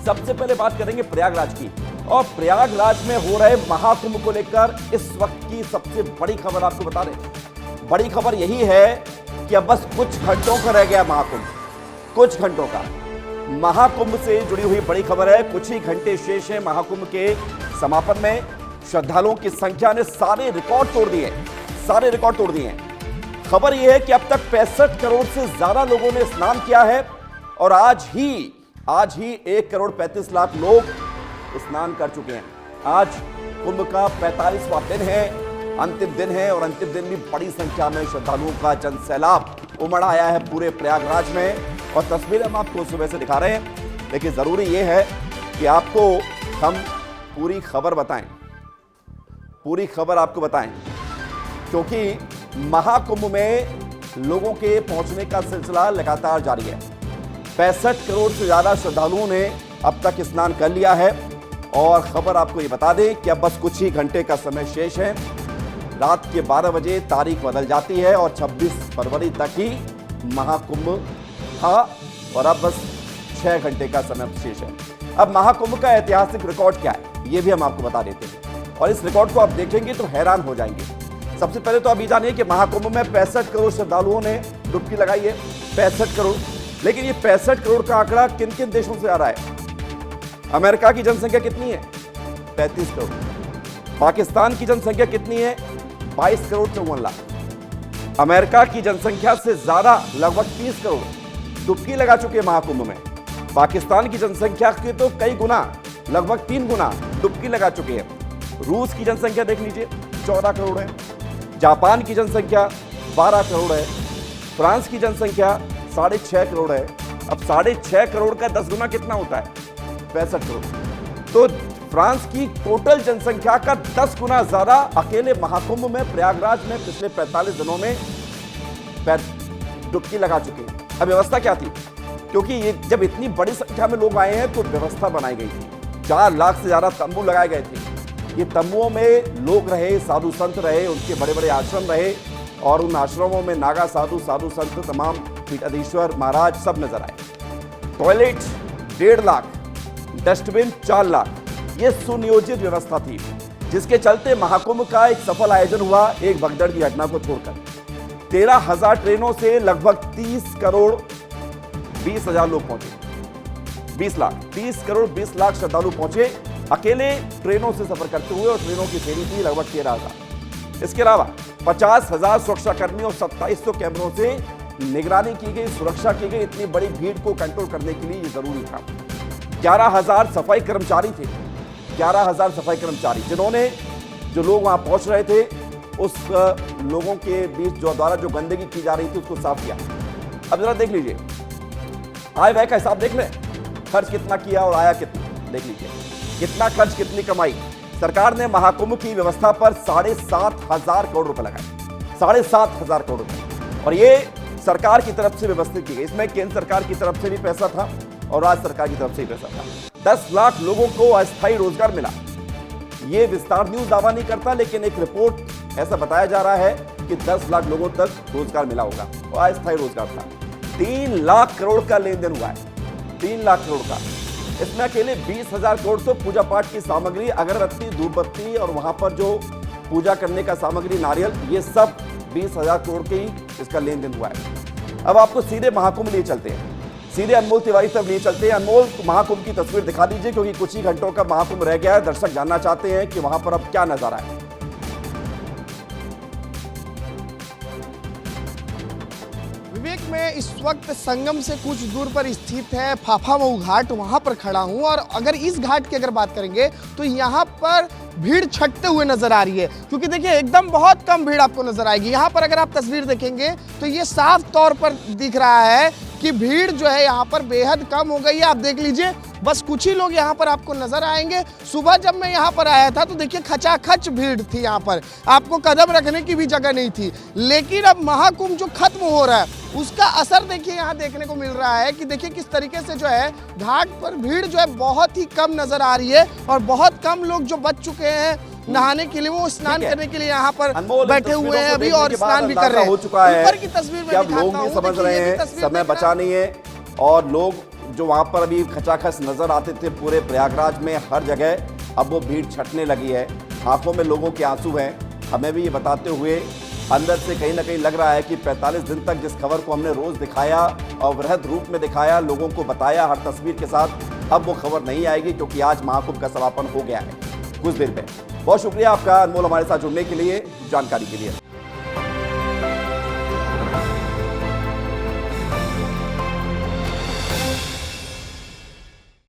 सबसे पहले बात करेंगे प्रयागराज की, और प्रयागराज में हो रहे महाकुंभ को लेकर इस वक्त की सबसे बड़ी खबर आपको बता दें। बड़ी खबर यही है कि अब बस कुछ घंटों का रह गया महाकुंभ, कुछ घंटों का। महाकुंभ से जुड़ी हुई बड़ी खबर है, कुछ ही घंटे शेष हैं महाकुंभ के समापन में। श्रद्धालुओं की संख्या ने सारे रिकॉर्ड तोड़ दिए, सारे रिकॉर्ड तोड़ दिए हैं। खबर यह है कि अब तक 65 करोड़ से ज्यादा लोगों ने स्नान किया है, और आज ही 1 करोड़ 35 लाख लोग स्नान कर चुके हैं। आज कुंभ का 45वां दिन है, अंतिम दिन है, और अंतिम दिन भी बड़ी संख्या में श्रद्धालुओं का जनसैलाब उमड़ आया है पूरे प्रयागराज में। और तस्वीरें हम आपको सुबह से दिखा रहे हैं, लेकिन जरूरी यह है कि आपको हम पूरी खबर बताएं, पूरी खबर आपको बताएं, क्योंकि महाकुंभ में लोगों के पहुंचने का सिलसिला लगातार जारी है। 65 करोड़ से ज्यादा श्रद्धालुओं ने अब तक स्नान कर लिया है, और खबर आपको ये बता दें कि अब बस कुछ ही घंटे का समय शेष है। रात के 12 बजे तारीख बदल जाती है, और 26 फरवरी तक ही महाकुंभ था, और अब बस 6 घंटे का समय शेष है। अब महाकुंभ का ऐतिहासिक रिकॉर्ड क्या है, ये भी हम आपको बता देते हैं, और इस रिकॉर्ड को आप देखेंगे तो हैरान हो जाएंगे। सबसे पहले तो आप ये जानिए कि महाकुंभ में 65 करोड़ श्रद्धालुओं ने डुबकी लगाई है, 65 करोड़। लेकिन ये 65 करोड़ का आंकड़ा किन किन देशों से आ रहा है? अमेरिका की जनसंख्या कितनी है? 35 करोड़। पाकिस्तान की जनसंख्या कितनी है? 22 करोड़ 54 लाख। अमेरिका की जनसंख्या से ज्यादा लगभग 30 करोड़ डुबकी लगा चुके हैं महाकुंभ में। पाकिस्तान की जनसंख्या के तो कई गुना, लगभग 3 गुना डुबकी लगा चुके हैं। रूस की जनसंख्या देख लीजिए, 14 करोड़ है। जापान की जनसंख्या 12 करोड़ है। फ्रांस की जनसंख्या 6.5 करोड़ है। अब 6.5 करोड़ का 10 गुना कितना होता है? 65 करोड़। तो फ्रांस की टोटल जनसंख्या का 10 गुना ज्यादा अकेले महाकुंभ में प्रयागराज में पिछले 45 दिनों में डुबकी लगा चुके हैं। अब व्यवस्था क्या थी? क्योंकि ये जब इतनी बड़ी संख्या में लोग आए हैं तो व्यवस्था बनाई गई थी। 4 लाख से ज्यादा तंबू लगाए गए थे। ये तंबुओं में लोग रहे, साधु संत रहे, उनके बड़े बड़े आश्रम रहे, और उन आश्रमों में नागा साधु, साधु संत, तमाम पीठाधीश्वर महाराज सब नजर आए। टॉयलेट 1.5 लाख, डस्टबिन 4 लाख, ये सुनियोजित व्यवस्था थी, जिसके चलते महाकुंभ का एक सफल आयोजन हुआ, एक भगदड़ की घटना को छोड़कर। 13,000 ट्रेनों से लगभग 30 करोड़ 20 हजार लोग पहुंचे। 20 लाख, 30 करोड़ 20 लाख श्रद्धालु पहुंचे अकेले ट्रेनों से सफर करते हुए, और ट्रेनों की फेरी थी लगभग 13,000। इसके अलावा 50,000 सुरक्षाकर्मी और 2700 कैमरों से निगरानी की गई, सुरक्षा की गई। इतनी बड़ी भीड़ को कंट्रोल करने के लिए ये जरूरी था। 11,000 सफाई कर्मचारी थे, 11,000 सफाई कर्मचारी, जिन्होंने जो लोग वहां पहुंच रहे थे उस लोगों के बीच द्वारा जो गंदगी की जा रही थी उसको साफ किया। अब जरा देख लीजिए, आय व्यय का हिसाब देख लें, खर्च कितना किया और आया कितना, देख लीजिए कितना खर्च, कितनी कमाई। सरकार ने महाकुंभ की व्यवस्था पर 7,500 करोड़ रुपए लगाए, 7,500 करोड़ रुपए, और ये सरकार की तरफ से व्यवस्थित की गई। इसमें केंद्र सरकार की तरफ से भी पैसा था और राज्य सरकार की तरफ से भी पैसा था। 10 लाख लोगों को अस्थायी रोजगार मिला। ये विस्तार न्यूज दावा नहीं करता, लेकिन एक रिपोर्ट ऐसा बताया जा रहा है कि 10 लाख लोगों तक रोजगार मिला होगा, और अस्थायी रोजगार था। 3 लाख करोड़ का लेन देन हुआ है, 3 लाख करोड़ का। इसमें अकेले 20,000 करोड़ तो पूजा पाठ की सामग्री, अगरबत्ती, धूपबत्ती, और वहां पर जो पूजा करने का सामग्री, नारियल, ये सब 20,000 करोड़ के ही इसका लेन देन हुआ है। अब आपको सीधे महाकुंभ लिए चलते हैं, सीधे अनमोल तिवारी तक लिए चलते हैं। अनमोल, महाकुंभ की तस्वीर दिखा दीजिए, क्योंकि कुछ ही घंटों का महाकुंभ रह गया है। दर्शक जानना चाहते हैं कि वहां पर अब क्या नजारा है। विवेक, मैं इस वक्त संगम से कुछ दूर पर स्थित है फाफामऊ घाट, वहां पर खड़ा हूं, और अगर इस घाट की अगर बात करेंगे तो यहाँ पर भीड़ छटते हुए नजर आ रही है, क्योंकि देखिए एकदम बहुत कम भीड़ आपको नजर आएगी। यहाँ पर अगर आप तस्वीर देखेंगे तो ये साफ तौर पर दिख रहा है कि भीड़ जो है यहाँ पर बेहद कम हो गई है। आप देख लीजिए, बस कुछ ही लोग यहाँ पर आपको नजर आएंगे। सुबह जब मैं यहाँ पर आया था तो देखिए खचाखच भीड़ थी, यहाँ पर आपको कदम रखने की भी जगह नहीं थी। लेकिन अब महाकुंभ जो खत्म हो रहा है उसका असर देखिए यहाँ देखने को मिल रहा है कि देखिए किस तरीके से जो है घाट पर भीड़ जो है बहुत ही कम नजर आ रही है, और बहुत कम लोग जो बच चुके हैं नहाने के लिए, वो स्नान करने के लिए यहाँ पर बैठे हुए हैं अभी, और स्नान भी कर रहे हैं। हो चुका है, ऊपर की तस्वीर में लोग नहीं समझ रहे हैं, समय बचा नहीं है, और लोग जो वहां पर अभी खचाखच नजर आते थे पूरे प्रयागराज में हर जगह, अब वो भीड़ छटने लगी है। आंखों में लोगों के आंसू हैं। हमें भी ये बताते हुए अंदर से कहीं ना कहीं लग रहा है कि 45 दिन तक जिस खबर को हमने रोज दिखाया और वृहद रूप में दिखाया, लोगों को बताया हर तस्वीर के साथ, अब वो खबर नहीं आएगी, क्योंकि आज महाकुंभ का समापन हो गया है कुछ देर में। बहुत शुक्रिया आपका अनमोल हमारे साथ जुड़ने के लिए, जानकारी के लिए।